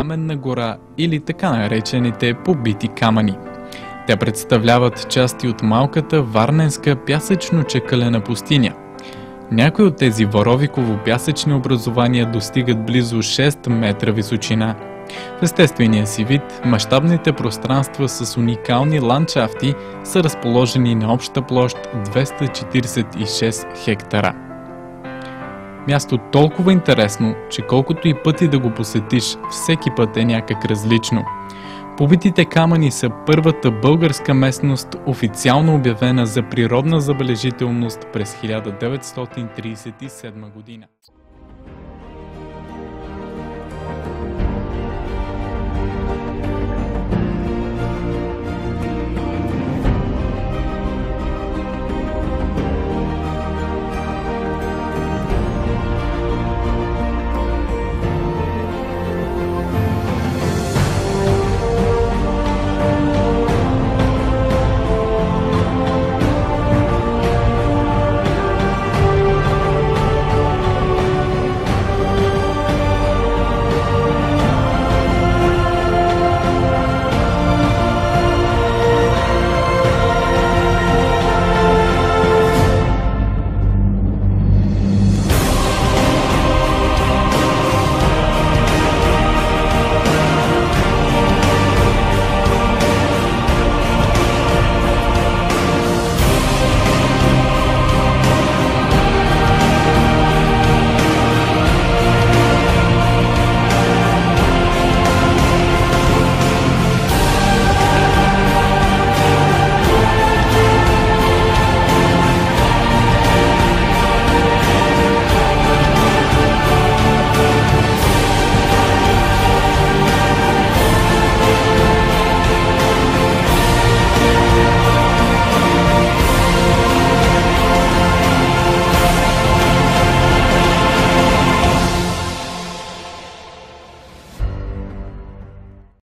Каменна гора или така наречените побити камъни. Те представляват части от малката варненска пясъчно-чакълена пустиня. Някои от тези варовиково-пясъчни образования достигат близо 6 метра височина. В естествения си вид, мащабните пространства с уникални ландшафти са разположени на обща площ 246 хектара. Място толкова интересно, че колкото и пъти да го посетиш, всеки път е някак различно. Побитите камъни са първата българска местност, официално обявена за природна забележителност през 1937 година.